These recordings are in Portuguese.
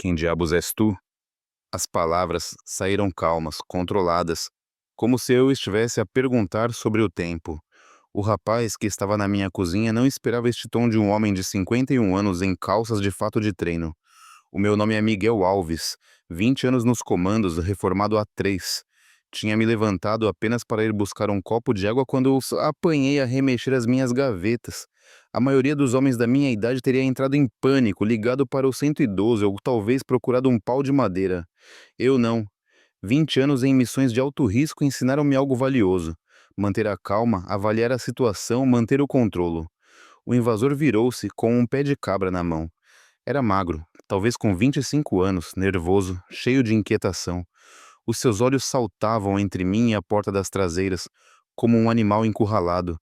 Quem diabos és tu? As palavras saíram calmas, controladas, como se eu estivesse a perguntar sobre o tempo. O rapaz que estava na minha cozinha não esperava este tom de um homem de 51 anos em calças de fato de treino. O meu nome é Miguel Alves, 20 anos nos comandos, reformado há 3. Tinha me levantado apenas para ir buscar um copo de água quando apanhei a remexer as minhas gavetas. A maioria dos homens da minha idade teria entrado em pânico, ligado para o 112 ou talvez procurado um pau de madeira. Eu não. 20 anos em missões de alto risco ensinaram-me algo valioso. Manter a calma, avaliar a situação, manter o controlo. O invasor virou-se com um pé de cabra na mão. Era magro, talvez com 25 anos, nervoso, cheio de inquietação. Os seus olhos saltavam entre mim e a porta das traseiras, como um animal encurralado.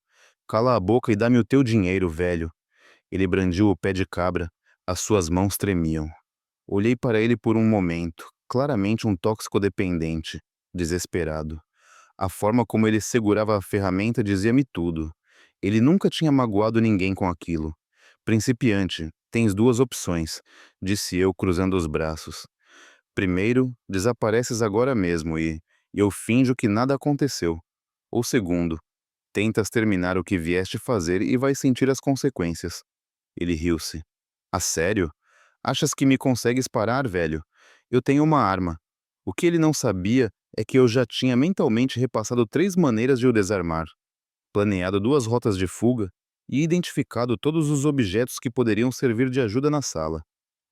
Cala a boca e dá-me o teu dinheiro, velho. Ele brandiu o pé de cabra. As suas mãos tremiam. Olhei para ele por um momento, claramente um toxicodependente, desesperado. A forma como ele segurava a ferramenta dizia-me tudo. Ele nunca tinha magoado ninguém com aquilo. Principiante, tens 2 opções, disse eu cruzando os braços. Primeiro, desapareces agora mesmo e eu finjo que nada aconteceu. Ou segundo, tentas terminar o que vieste fazer e vais sentir as consequências. Ele riu-se. A sério? Achas que me consegues parar, velho? Eu tenho uma arma. O que ele não sabia é que eu já tinha mentalmente repassado 3 maneiras de o desarmar, planeado 2 rotas de fuga e identificado todos os objetos que poderiam servir de ajuda na sala.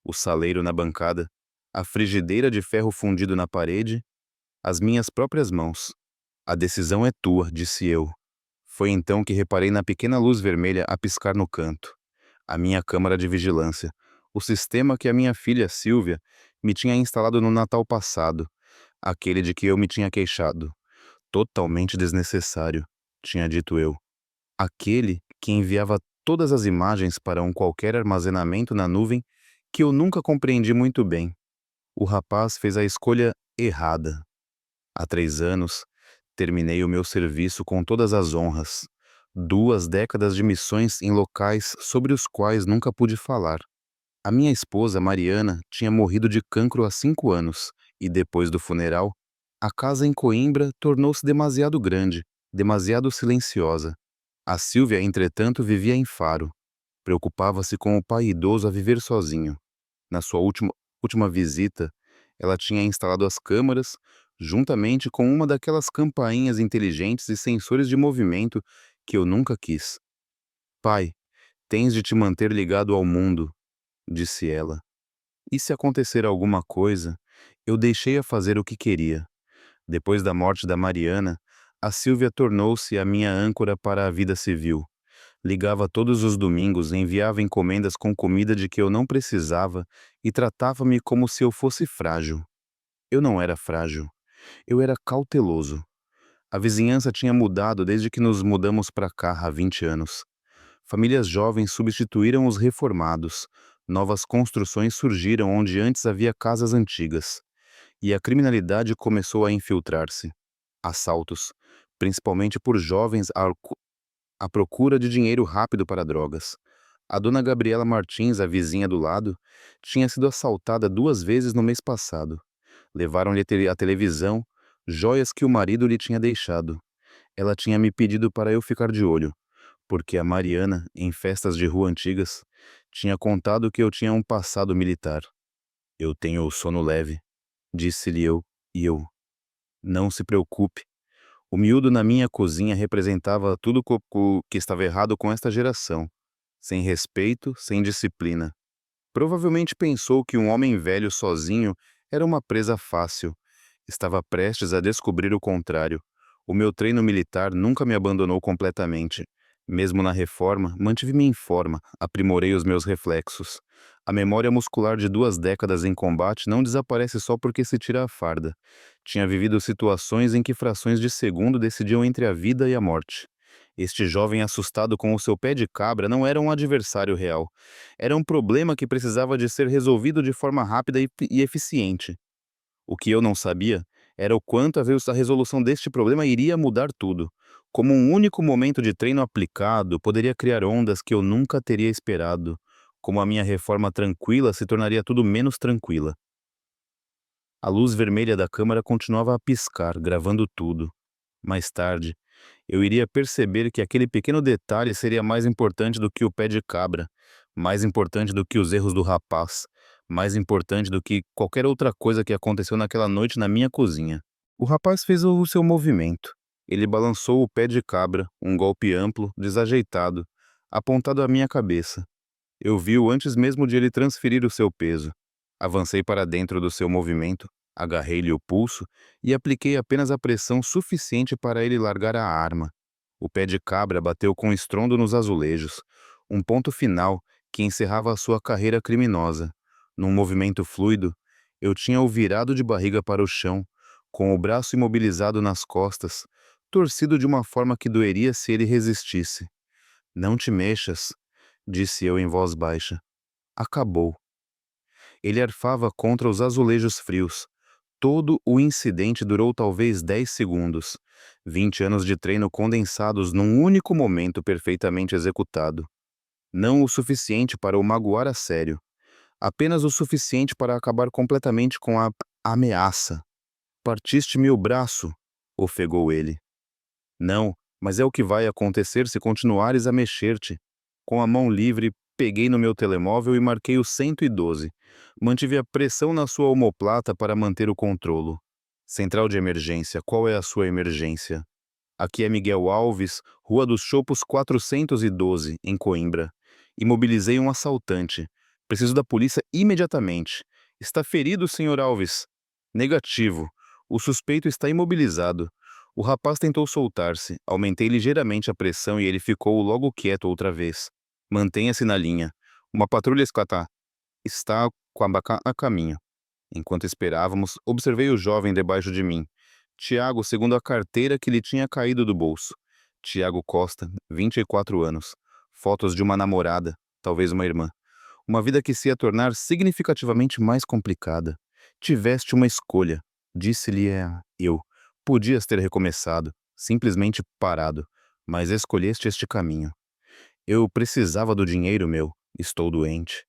O saleiro na bancada, a frigideira de ferro fundido na parede, as minhas próprias mãos. A decisão é tua, disse eu. Foi então que reparei na pequena luz vermelha a piscar no canto. A minha câmara de vigilância, o sistema que a minha filha, Silvia, me tinha instalado no Natal passado, aquele de que eu me tinha queixado. Totalmente desnecessário, tinha dito eu. Aquele que enviava todas as imagens para um qualquer armazenamento na nuvem que eu nunca compreendi muito bem. O rapaz fez a escolha errada. Há 3 anos, terminei o meu serviço com todas as honras. 2 décadas de missões em locais sobre os quais nunca pude falar. A minha esposa, Mariana, tinha morrido de cancro há 5 anos, e depois do funeral, a casa em Coimbra tornou-se demasiado grande, demasiado silenciosa. A Sílvia, entretanto, vivia em Faro. Preocupava-se com o pai idoso a viver sozinho. Na sua última visita, ela tinha instalado as câmaras, juntamente com uma daquelas campainhas inteligentes e sensores de movimento que eu nunca quis. Pai, tens de te manter ligado ao mundo, disse ela. E se acontecer alguma coisa, eu deixei-a fazer o que queria. Depois da morte da Mariana, a Sílvia tornou-se a minha âncora para a vida civil. Ligava todos os domingos, enviava encomendas com comida de que eu não precisava e tratava-me como se eu fosse frágil. Eu não era frágil. Eu era cauteloso. A vizinhança tinha mudado desde que nos mudamos para cá há 20 anos. Famílias jovens substituíram os reformados. Novas construções surgiram onde antes havia casas antigas. E a criminalidade começou a infiltrar-se. Assaltos, principalmente por jovens à procura de dinheiro rápido para drogas. A dona Gabriela Martins, a vizinha do lado, tinha sido assaltada 2 vezes no mês passado. Levaram-lhe a televisão, joias que o marido lhe tinha deixado. Ela tinha me pedido para eu ficar de olho, porque a Mariana, em festas de rua antigas, tinha contado que eu tinha um passado militar. Eu tenho o sono leve, disse-lhe eu, e eu. Não se preocupe. O miúdo na minha cozinha representava tudo que estava errado com esta geração. Sem respeito, sem disciplina. Provavelmente pensou que um homem velho sozinho era uma presa fácil. Estava prestes a descobrir o contrário. O meu treino militar nunca me abandonou completamente. Mesmo na reforma, mantive-me em forma, aprimorei os meus reflexos. A memória muscular de 2 décadas em combate não desaparece só porque se tira a farda. Tinha vivido situações em que frações de segundo decidiam entre a vida e a morte. Este jovem assustado com o seu pé de cabra não era um adversário real. Era um problema que precisava de ser resolvido de forma rápida e eficiente. O que eu não sabia era o quanto a resolução deste problema iria mudar tudo. Como um único momento de treino aplicado poderia criar ondas que eu nunca teria esperado. Como a minha reforma tranquila se tornaria tudo menos tranquila. A luz vermelha da câmera continuava a piscar, gravando tudo. Mais tarde, eu iria perceber que aquele pequeno detalhe seria mais importante do que o pé de cabra, mais importante do que os erros do rapaz, mais importante do que qualquer outra coisa que aconteceu naquela noite na minha cozinha. O rapaz fez o seu movimento. Ele balançou o pé de cabra, um golpe amplo, desajeitado, apontado à minha cabeça. Eu vi-o antes mesmo de ele transferir o seu peso. Avancei para dentro do seu movimento, agarrei-lhe o pulso e apliquei apenas a pressão suficiente para ele largar a arma. O pé de cabra bateu com estrondo nos azulejos, um ponto final que encerrava a sua carreira criminosa. Num movimento fluido, eu tinha-o virado de barriga para o chão, com o braço imobilizado nas costas, torcido de uma forma que doeria se ele resistisse. Não te mexas, disse eu em voz baixa. Acabou. Ele arfava contra os azulejos frios. Todo o incidente durou talvez 10 segundos. 20 anos de treino condensados num único momento perfeitamente executado. Não o suficiente para o magoar a sério. Apenas o suficiente para acabar completamente com a ameaça. Partiste-me o braço, ofegou ele. Não, mas é o que vai acontecer se continuares a mexer-te. Com a mão livre, peguei no meu telemóvel e marquei o 112. Mantive a pressão na sua omoplata para manter o controlo. Central de emergência, qual é a sua emergência? Aqui é Miguel Alves, Rua dos Chopos 412, em Coimbra. Imobilizei um assaltante. Preciso da polícia imediatamente. Está ferido, senhor Alves? Negativo. O suspeito está imobilizado. O rapaz tentou soltar-se. Aumentei ligeiramente a pressão e ele ficou logo quieto outra vez. Mantenha-se na linha. Uma patrulha está com a caminho. Enquanto esperávamos, observei o jovem debaixo de mim. Tiago, segundo a carteira que lhe tinha caído do bolso. Tiago Costa, 24 anos. Fotos de uma namorada, talvez uma irmã. Uma vida que se ia tornar significativamente mais complicada. Tiveste uma escolha, disse-lhe eu. Podias ter recomeçado, simplesmente parado, mas escolheste este caminho. Eu precisava do dinheiro meu, estou doente.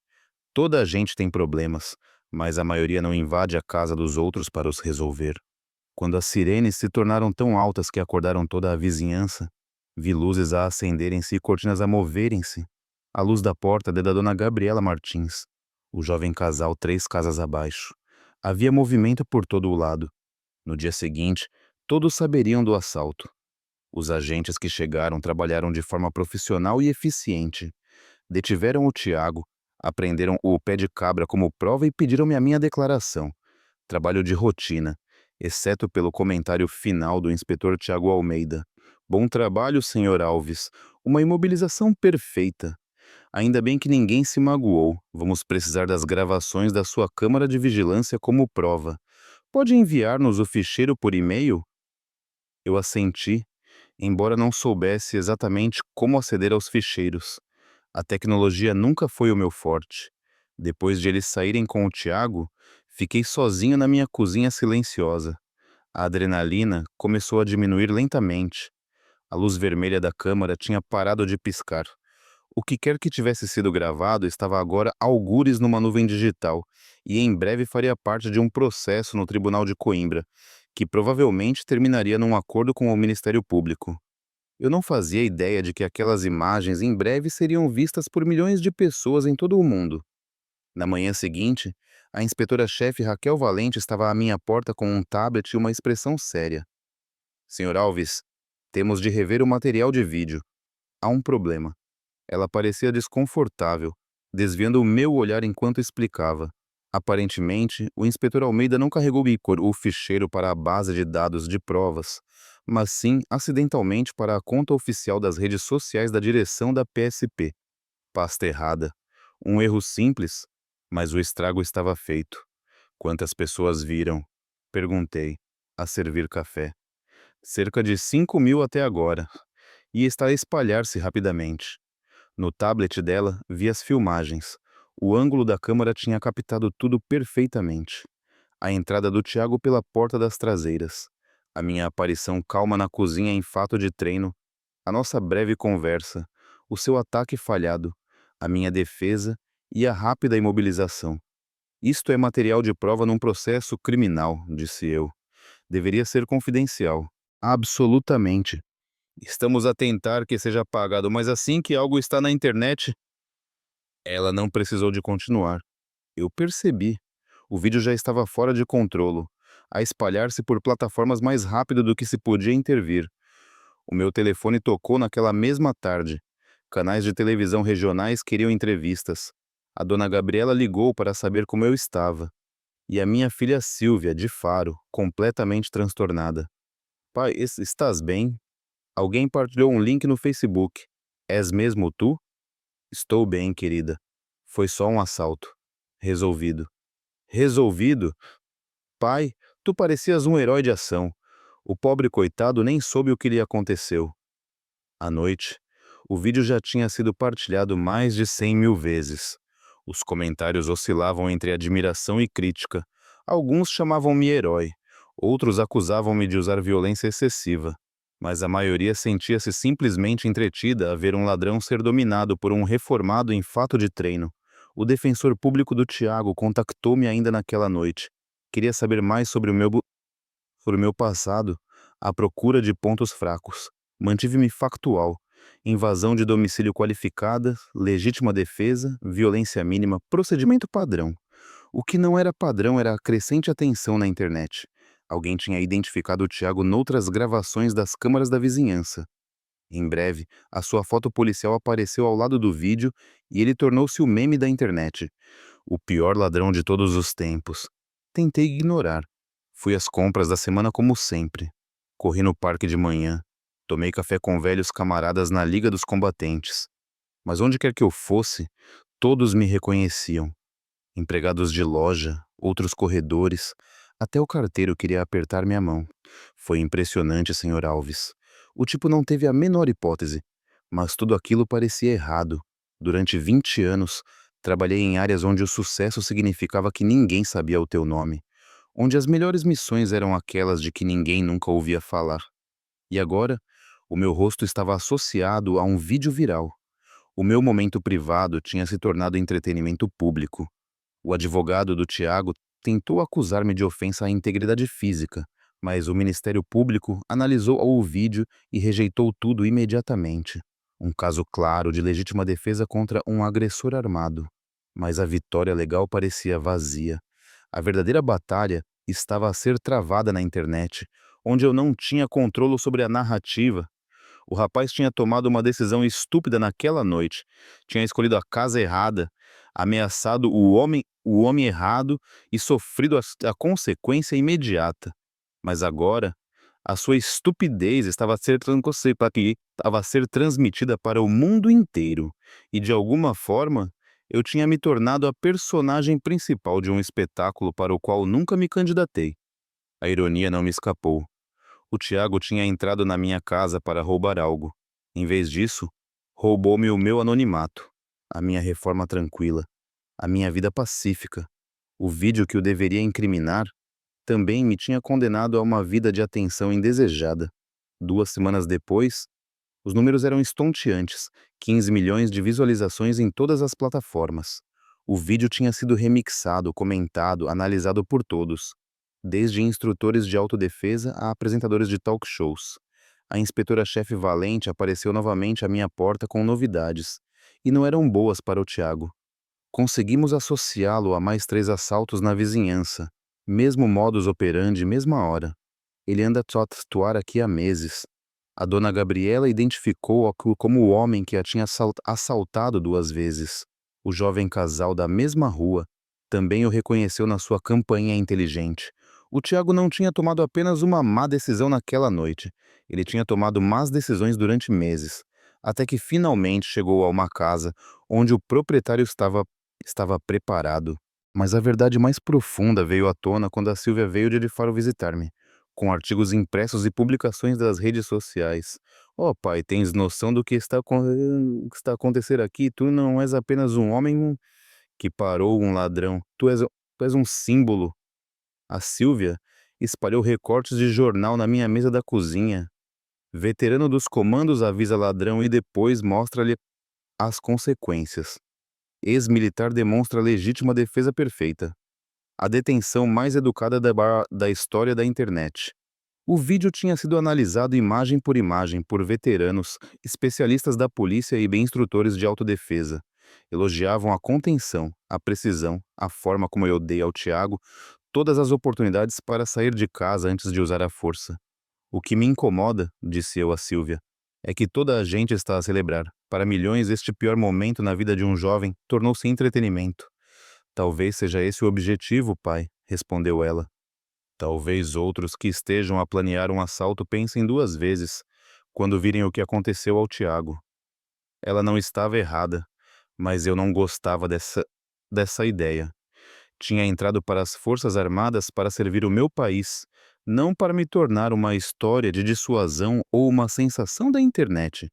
Toda a gente tem problemas, mas a maioria não invade a casa dos outros para os resolver. Quando as sirenes se tornaram tão altas que acordaram toda a vizinhança, vi luzes a acenderem-se e cortinas a moverem-se. A luz da porta da dona Gabriela Martins, o jovem casal 3 casas abaixo. Havia movimento por todo o lado. No dia seguinte, todos saberiam do assalto. Os agentes que chegaram trabalharam de forma profissional e eficiente. Detiveram o Tiago, apreenderam o pé de cabra como prova e pediram-me a minha declaração. Trabalho de rotina, exceto pelo comentário final do inspetor Tiago Almeida. Bom trabalho, senhor Alves. Uma imobilização perfeita. Ainda bem que ninguém se magoou. Vamos precisar das gravações da sua câmara de vigilância como prova. Pode enviar-nos o ficheiro por e-mail? Eu assenti, embora não soubesse exatamente como aceder aos ficheiros. A tecnologia nunca foi o meu forte. Depois de eles saírem com o Tiago, fiquei sozinho na minha cozinha silenciosa. A adrenalina começou a diminuir lentamente. A luz vermelha da câmara tinha parado de piscar. O que quer que tivesse sido gravado estava agora algures numa nuvem digital e em breve faria parte de um processo no Tribunal de Coimbra, que provavelmente terminaria num acordo com o Ministério Público. Eu não fazia ideia de que aquelas imagens em breve seriam vistas por milhões de pessoas em todo o mundo. Na manhã seguinte, a inspetora-chefe Raquel Valente estava à minha porta com um tablet e uma expressão séria. Senhor Alves, temos de rever o material de vídeo. Há um problema. Ela parecia desconfortável, desviando o meu olhar enquanto explicava. Aparentemente, o inspetor Almeida não carregou o ficheiro para a base de dados de provas, mas sim acidentalmente para a conta oficial das redes sociais da direção da PSP. Pasta errada. Um erro simples, mas o estrago estava feito. Quantas pessoas viram? Perguntei, a servir café. Cerca de 5.000 até agora, e está a espalhar-se rapidamente. No tablet dela, vi as filmagens. O ângulo da câmera tinha captado tudo perfeitamente. A entrada do Tiago pela porta das traseiras. A minha aparição calma na cozinha em fato de treino. A nossa breve conversa. O seu ataque falhado. A minha defesa e a rápida imobilização. Isto é material de prova num processo criminal, disse eu. Deveria ser confidencial. Absolutamente. Estamos a tentar que seja apagado, mas assim que algo está na internet, ela não precisou de continuar. Eu percebi. O vídeo já estava fora de controlo, a espalhar-se por plataformas mais rápido do que se podia intervir. O meu telefone tocou naquela mesma tarde. Canais de televisão regionais queriam entrevistas. A dona Gabriela ligou para saber como eu estava. E a minha filha Silvia, de Faro, completamente transtornada. Pai, estás bem? Alguém partilhou um link no Facebook. És mesmo tu? Estou bem, querida. Foi só um assalto. Resolvido. Resolvido? Pai, tu parecias um herói de ação. O pobre coitado nem soube o que lhe aconteceu. À noite, o vídeo já tinha sido partilhado mais de 100.000 vezes. Os comentários oscilavam entre admiração e crítica. Alguns chamavam-me herói, outros acusavam-me de usar violência excessiva. Mas a maioria sentia-se simplesmente entretida a ver um ladrão ser dominado por um reformado em fato de treino. O defensor público do Tiago contactou-me ainda naquela noite. Queria saber mais sobre o meu passado, à procura de pontos fracos. Mantive-me factual. Invasão de domicílio qualificada, legítima defesa, violência mínima, procedimento padrão. O que não era padrão era a crescente atenção na internet. Alguém tinha identificado o Tiago noutras gravações das câmaras da vizinhança. Em breve, a sua foto policial apareceu ao lado do vídeo e ele tornou-se o meme da internet. O pior ladrão de todos os tempos. Tentei ignorar. Fui às compras da semana como sempre. Corri no parque de manhã. Tomei café com velhos camaradas na Liga dos Combatentes. Mas onde quer que eu fosse, todos me reconheciam. Empregados de loja, outros corredores, até o carteiro queria apertar minha mão. Foi impressionante, senhor Alves. O tipo não teve a menor hipótese, mas tudo aquilo parecia errado. Durante 20 anos, trabalhei em áreas onde o sucesso significava que ninguém sabia o teu nome, onde as melhores missões eram aquelas de que ninguém nunca ouvia falar. E agora, o meu rosto estava associado a um vídeo viral. O meu momento privado tinha se tornado entretenimento público. O advogado do Tiago tentou acusar-me de ofensa à integridade física, mas o Ministério Público analisou o vídeo e rejeitou tudo imediatamente. Um caso claro de legítima defesa contra um agressor armado. Mas a vitória legal parecia vazia. A verdadeira batalha estava a ser travada na internet, onde eu não tinha controle sobre a narrativa. O rapaz tinha tomado uma decisão estúpida naquela noite. Tinha escolhido a casa errada, ameaçado o homem errado e sofrido a consequência imediata. Mas agora, a sua estupidez estava a ser transmitida para o mundo inteiro. E de alguma forma, eu tinha me tornado a personagem principal de um espetáculo para o qual nunca me candidatei. A ironia não me escapou. O Tiago tinha entrado na minha casa para roubar algo. Em vez disso, roubou-me o meu anonimato, a minha reforma tranquila, a minha vida pacífica. O vídeo que o deveria incriminar também me tinha condenado a uma vida de atenção indesejada. 2 semanas depois, os números eram estonteantes, 15 milhões de visualizações em todas as plataformas. O vídeo tinha sido remixado, comentado, analisado por todos, desde instrutores de autodefesa a apresentadores de talk shows. A inspetora-chefe Valente apareceu novamente à minha porta com novidades, e não eram boas para o Tiago. Conseguimos associá-lo a mais 3 assaltos na vizinhança, mesmo modus operandi, mesma hora. Ele anda a atuar aqui há meses. A dona Gabriela identificou-o como o homem que a tinha assaltado 2 vezes. O jovem casal da mesma rua também o reconheceu na sua campainha inteligente. O Tiago não tinha tomado apenas uma má decisão naquela noite. Ele tinha tomado más decisões durante meses, até que finalmente chegou a uma casa onde o proprietário estava preparado. Mas a verdade mais profunda veio à tona quando a Silvia veio de Faro visitar-me, com artigos impressos e publicações das redes sociais. "Ó pai, tens noção do que o que está a acontecer aqui? Tu não és apenas um homem que parou um ladrão. Tu és um símbolo." A Silvia espalhou recortes de jornal na minha mesa da cozinha. Veterano dos comandos avisa ladrão e depois mostra-lhe as consequências. Ex-militar demonstra legítima defesa perfeita. A detenção mais educada da história da internet. O vídeo tinha sido analisado imagem por imagem por veteranos, especialistas da polícia e bem instrutores de autodefesa. Elogiavam a contenção, a precisão, a forma como eu dei ao Tiago todas as oportunidades para sair de casa antes de usar a força. O que me incomoda, disse eu a Silvia, é que toda a gente está a celebrar. Para milhões, este pior momento na vida de um jovem tornou-se entretenimento. Talvez seja esse o objetivo, pai, respondeu ela. Talvez outros que estejam a planear um assalto pensem duas vezes quando virem o que aconteceu ao Tiago. Ela não estava errada, mas eu não gostava dessa ideia. Tinha entrado para as Forças Armadas para servir o meu país, não para me tornar uma história de dissuasão ou uma sensação da internet.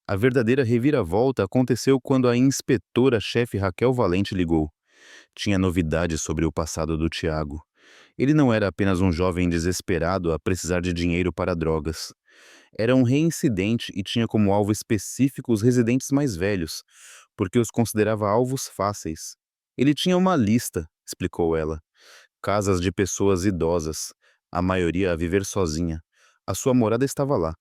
A verdadeira reviravolta aconteceu quando a inspetora-chefe Raquel Valente ligou. Tinha novidades sobre o passado do Tiago. Ele não era apenas um jovem desesperado a precisar de dinheiro para drogas. Era um reincidente e tinha como alvo específico os residentes mais velhos, porque os considerava alvos fáceis. Ele tinha uma lista, explicou ela. Casas de pessoas idosas, a maioria a viver sozinha. A sua morada estava lá,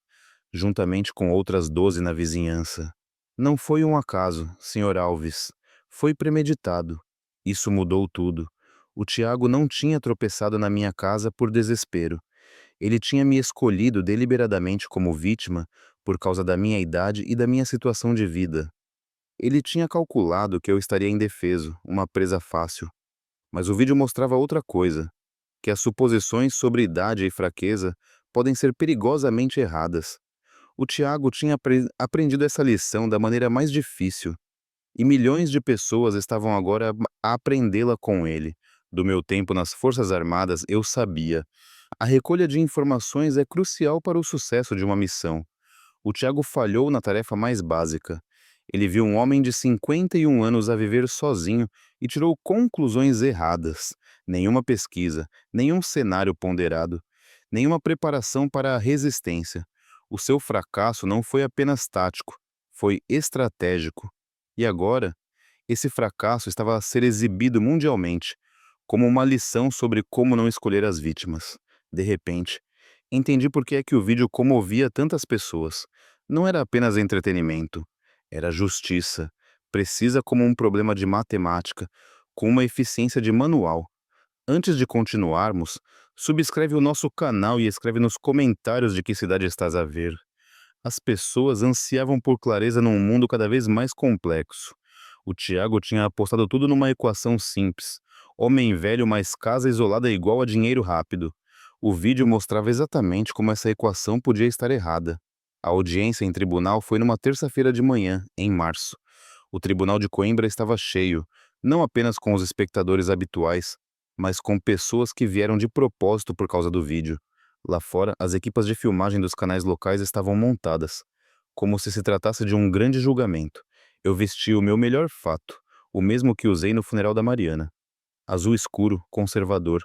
juntamente com outras 12 na vizinhança. Não foi um acaso, Sr. Alves. Foi premeditado. Isso mudou tudo. O Tiago não tinha tropeçado na minha casa por desespero. Ele tinha me escolhido deliberadamente como vítima por causa da minha idade e da minha situação de vida. Ele tinha calculado que eu estaria indefeso, uma presa fácil. Mas o vídeo mostrava outra coisa, que as suposições sobre idade e fraqueza podem ser perigosamente erradas. O Tiago tinha aprendido essa lição da maneira mais difícil, e milhões de pessoas estavam agora a aprendê-la com ele. Do meu tempo nas Forças Armadas, eu sabia. A recolha de informações é crucial para o sucesso de uma missão. O Tiago falhou na tarefa mais básica. Ele viu um homem de 51 anos a viver sozinho e tirou conclusões erradas. Nenhuma pesquisa, nenhum cenário ponderado, nenhuma preparação para a resistência. O seu fracasso não foi apenas tático, foi estratégico. E agora, esse fracasso estava a ser exibido mundialmente, como uma lição sobre como não escolher as vítimas. De repente, entendi por que é que o vídeo comovia tantas pessoas. Não era apenas entretenimento, era justiça, precisa como um problema de matemática, com uma eficiência de manual. Antes de continuarmos, subscreve o nosso canal e escreve nos comentários de que cidade estás a ver. As pessoas ansiavam por clareza num mundo cada vez mais complexo. O Tiago tinha apostado tudo numa equação simples. Homem velho mais casa isolada é igual a dinheiro rápido. O vídeo mostrava exatamente como essa equação podia estar errada. A audiência em tribunal foi numa terça-feira de manhã, em março. O tribunal de Coimbra estava cheio, não apenas com os espectadores habituais, mas com pessoas que vieram de propósito por causa do vídeo. Lá fora, as equipas de filmagem dos canais locais estavam montadas, como se tratasse de um grande julgamento. Eu vesti o meu melhor fato, o mesmo que usei no funeral da Mariana. Azul escuro, conservador,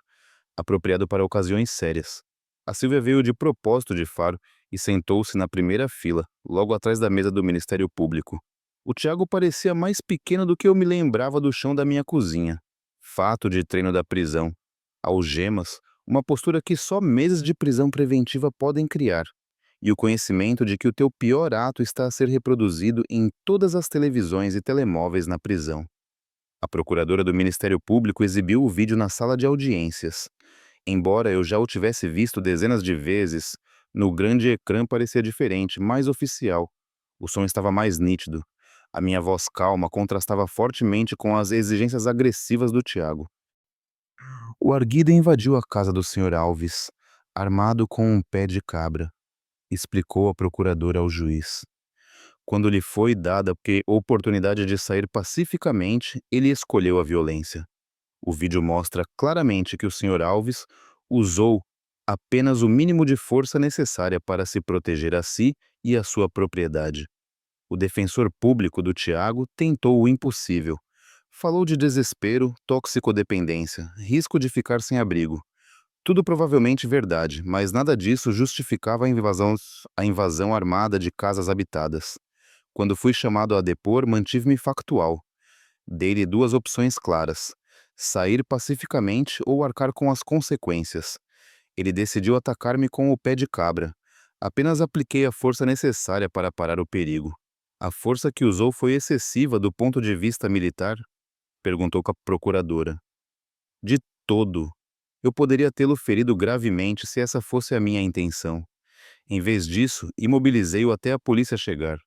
apropriado para ocasiões sérias. A Silvia veio de propósito de faro e sentou-se na primeira fila, logo atrás da mesa do Ministério Público. O Tiago parecia mais pequeno do que eu me lembrava do chão da minha cozinha. Fato de treino da prisão, algemas, uma postura que só meses de prisão preventiva podem criar, e o conhecimento de que o teu pior ato está a ser reproduzido em todas as televisões e telemóveis na prisão. A procuradora do Ministério Público exibiu o vídeo na sala de audiências. Embora eu já o tivesse visto dezenas de vezes, no grande ecrã parecia diferente, mais oficial. O som estava mais nítido. A minha voz calma contrastava fortemente com as exigências agressivas do Tiago. O arguido invadiu a casa do Sr. Alves, armado com um pé de cabra, explicou a procuradora ao juiz. Quando lhe foi dada a oportunidade de sair pacificamente, ele escolheu a violência. O vídeo mostra claramente que o Sr. Alves usou apenas o mínimo de força necessária para se proteger a si e a sua propriedade. O defensor público do Tiago tentou o impossível. Falou de desespero, toxicodependência, risco de ficar sem abrigo. Tudo provavelmente verdade, mas nada disso justificava a invasão armada de casas habitadas. Quando fui chamado a depor, mantive-me factual. Dei-lhe duas opções claras: sair pacificamente ou arcar com as consequências. Ele decidiu atacar-me com o pé de cabra. Apenas apliquei a força necessária para parar o perigo. A força que usou foi excessiva do ponto de vista militar? Perguntou a procuradora. De todo. Eu poderia tê-lo ferido gravemente se essa fosse a minha intenção. Em vez disso, imobilizei-o até a polícia chegar.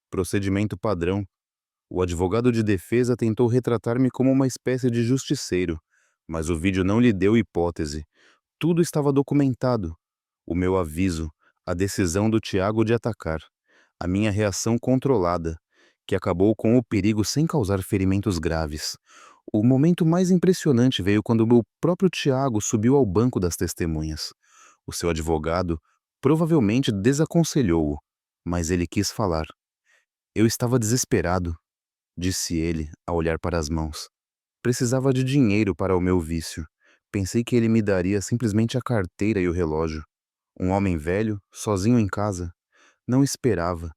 Procedimento padrão. O advogado de defesa tentou retratar-me como uma espécie de justiceiro, mas o vídeo não lhe deu hipótese. Tudo estava documentado. O meu aviso, a decisão do Tiago de atacar, a minha reação controlada, que acabou com o perigo sem causar ferimentos graves. O momento mais impressionante veio quando o meu próprio Tiago subiu ao banco das testemunhas. O seu advogado provavelmente desaconselhou-o, mas ele quis falar. Eu estava desesperado, disse ele, a olhar para as mãos. Precisava de dinheiro para o meu vício. Pensei que ele me daria simplesmente a carteira e o relógio. Um homem velho, sozinho em casa. Não esperava.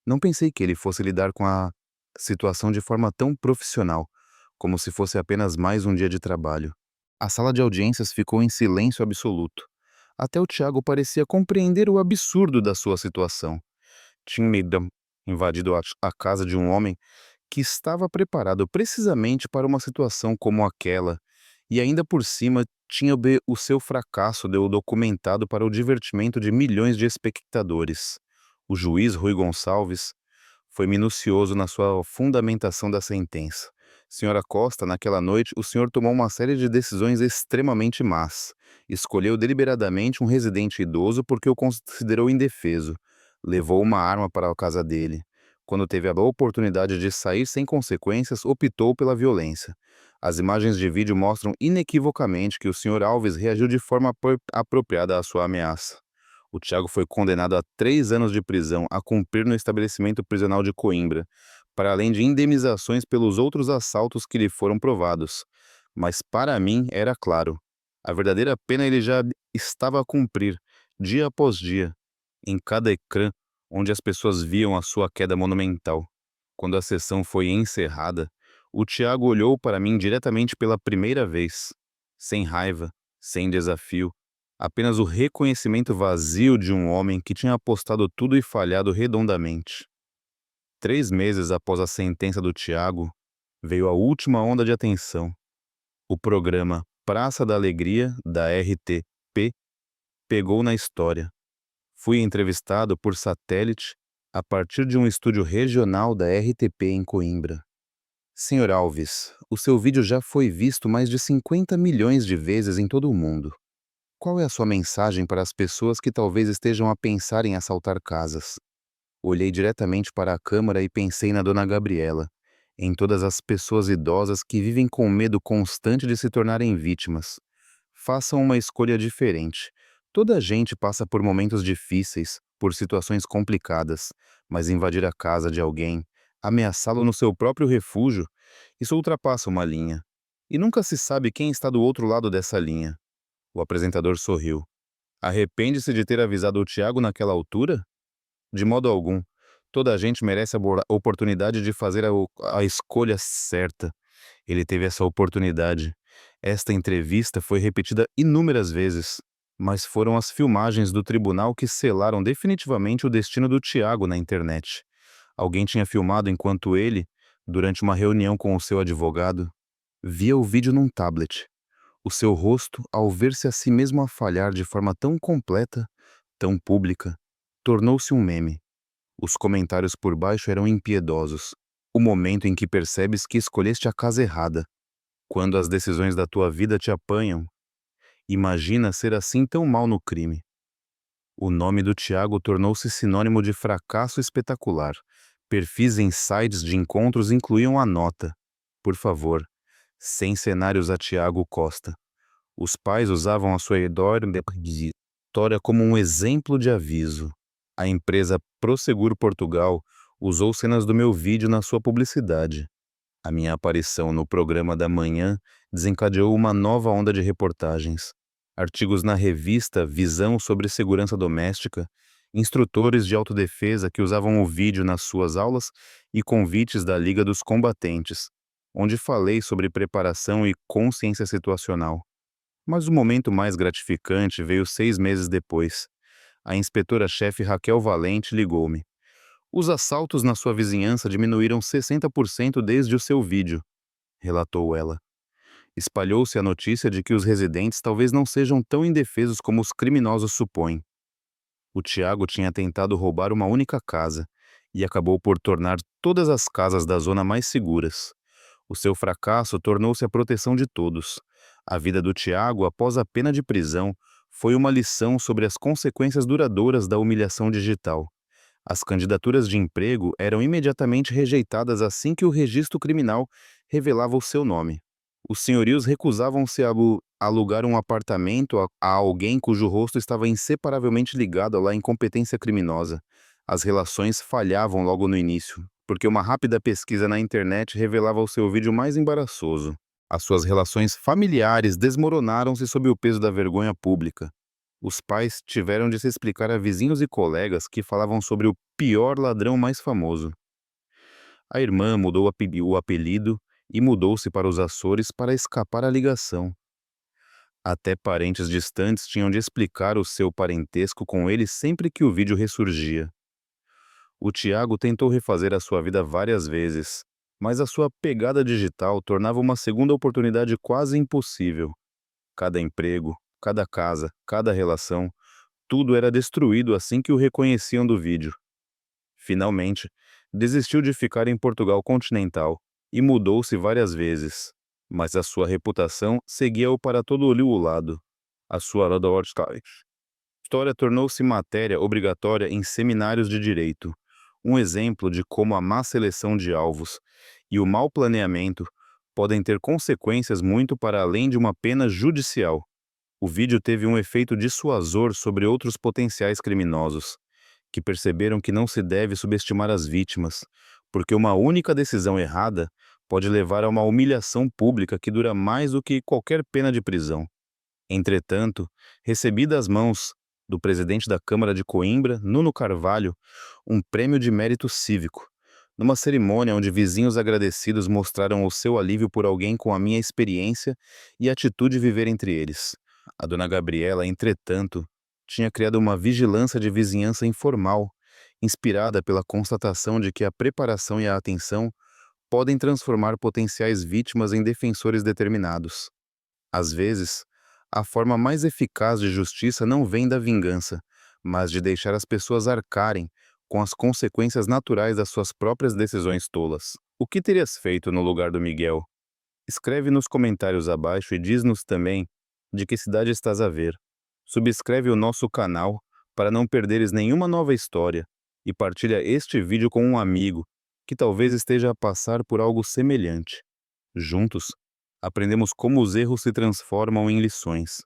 Não pensei que ele fosse lidar com a situação de forma tão profissional, como se fosse apenas mais um dia de trabalho. A sala de audiências ficou em silêncio absoluto. Até o Tiago parecia compreender o absurdo da sua situação. Tinha invadido a casa de um homem que estava preparado precisamente para uma situação como aquela, e ainda por cima tinha o seu fracasso deu documentado para o divertimento de milhões de espectadores. O juiz Rui Gonçalves foi minucioso na sua fundamentação da sentença. Senhora Costa, naquela noite, o senhor tomou uma série de decisões extremamente más. Escolheu deliberadamente um residente idoso porque o considerou indefeso. Levou uma arma para a casa dele. Quando teve a oportunidade de sair sem consequências, optou pela violência. As imagens de vídeo mostram inequivocamente que o senhor Alves reagiu de forma apropriada à sua ameaça. O Tiago foi condenado a 3 anos de prisão a cumprir no estabelecimento prisional de Coimbra, para além de indenizações pelos outros assaltos que lhe foram provados. Mas para mim era claro. A verdadeira pena ele já estava a cumprir, dia após dia, em cada ecrã onde as pessoas viam a sua queda monumental. Quando a sessão foi encerrada, o Tiago olhou para mim diretamente pela primeira vez, sem raiva, sem desafio, apenas o reconhecimento vazio de um homem que tinha apostado tudo e falhado redondamente. 3 meses após a sentença do Tiago, veio a última onda de atenção. O programa Praça da Alegria, da RTP, pegou na história. Fui entrevistado por satélite a partir de um estúdio regional da RTP em Coimbra. Senhor Alves, o seu vídeo já foi visto mais de 50 milhões de vezes em todo o mundo. Qual é a sua mensagem para as pessoas que talvez estejam a pensar em assaltar casas? Olhei diretamente para a câmera e pensei na dona Gabriela, em todas as pessoas idosas que vivem com medo constante de se tornarem vítimas. Façam uma escolha diferente. Toda a gente passa por momentos difíceis, por situações complicadas, mas invadir a casa de alguém, ameaçá-lo no seu próprio refúgio, isso ultrapassa uma linha. E nunca se sabe quem está do outro lado dessa linha. O apresentador sorriu. Arrepende-se de ter avisado o Tiago naquela altura? De modo algum. Toda a gente merece a oportunidade de fazer a escolha certa. Ele teve essa oportunidade. Esta entrevista foi repetida inúmeras vezes, mas foram as filmagens do tribunal que selaram definitivamente o destino do Tiago na internet. Alguém tinha filmado enquanto ele, durante uma reunião com o seu advogado, via o vídeo num tablet. O seu rosto, ao ver-se a si mesmo a falhar de forma tão completa, tão pública, tornou-se um meme. Os comentários por baixo eram impiedosos. O momento em que percebes que escolheste a casa errada. Quando as decisões da tua vida te apanham. Imagina ser assim tão mal no crime. O nome do Tiago tornou-se sinônimo de fracasso espetacular. Perfis em sites de encontros incluíam a nota. Por favor, sem cenários a Tiago Costa. Os pais usavam a sua história como um exemplo de aviso. A empresa Prosegur Portugal usou cenas do meu vídeo na sua publicidade. A minha aparição no programa da manhã desencadeou uma nova onda de reportagens. Artigos na revista Visão sobre segurança doméstica, instrutores de autodefesa que usavam o vídeo nas suas aulas e convites da Liga dos Combatentes. onde falei sobre preparação e consciência situacional. Mas o momento mais gratificante veio 6 meses depois. A inspetora-chefe Raquel Valente ligou-me. Os assaltos na sua vizinhança diminuíram 60% desde o seu vídeo, relatou ela. Espalhou-se a notícia de que os residentes talvez não sejam tão indefesos como os criminosos supõem. O Tiago tinha tentado roubar uma única casa e acabou por tornar todas as casas da zona mais seguras. O seu fracasso tornou-se a proteção de todos. A vida do Tiago, após a pena de prisão, foi uma lição sobre as consequências duradouras da humilhação digital. As candidaturas de emprego eram imediatamente rejeitadas assim que o registro criminal revelava o seu nome. Os senhorios recusavam-se a alugar um apartamento a alguém cujo rosto estava inseparavelmente ligado à incompetência criminosa. As relações falhavam logo no início, porque uma rápida pesquisa na internet revelava o seu vídeo mais embaraçoso. As suas relações familiares desmoronaram-se sob o peso da vergonha pública. Os pais tiveram de se explicar a vizinhos e colegas que falavam sobre o pior ladrão mais famoso. A irmã mudou o apelido e mudou-se para os Açores para escapar à ligação. Até parentes distantes tinham de explicar o seu parentesco com ele sempre que o vídeo ressurgia. O Tiago tentou refazer a sua vida várias vezes, mas a sua pegada digital tornava uma segunda oportunidade quase impossível. Cada emprego, cada casa, cada relação, tudo era destruído assim que o reconheciam do vídeo. Finalmente, desistiu de ficar em Portugal continental e mudou-se várias vezes, mas a sua reputação seguia-o para todo o lado. A sua história tornou-se matéria obrigatória em seminários de direito, um exemplo de como a má seleção de alvos e o mau planeamento podem ter consequências muito para além de uma pena judicial. O vídeo teve um efeito dissuasor sobre outros potenciais criminosos, que perceberam que não se deve subestimar as vítimas, porque uma única decisão errada pode levar a uma humilhação pública que dura mais do que qualquer pena de prisão. Entretanto, recebi das mãos do presidente da Câmara de Coimbra, Nuno Carvalho, um prêmio de mérito cívico, numa cerimônia onde vizinhos agradecidos mostraram o seu alívio por alguém com a minha experiência e atitude de viver entre eles. A dona Gabriela, entretanto, tinha criado uma vigilância de vizinhança informal, inspirada pela constatação de que a preparação e a atenção podem transformar potenciais vítimas em defensores determinados. Às vezes, a forma mais eficaz de justiça não vem da vingança, mas de deixar as pessoas arcarem com as consequências naturais das suas próprias decisões tolas. O que terias feito no lugar do Miguel? Escreve nos comentários abaixo e diz-nos também de que cidade estás a ver. Subscreve o nosso canal para não perderes nenhuma nova história e partilha este vídeo com um amigo que talvez esteja a passar por algo semelhante. Juntos, aprendemos como os erros se transformam em lições.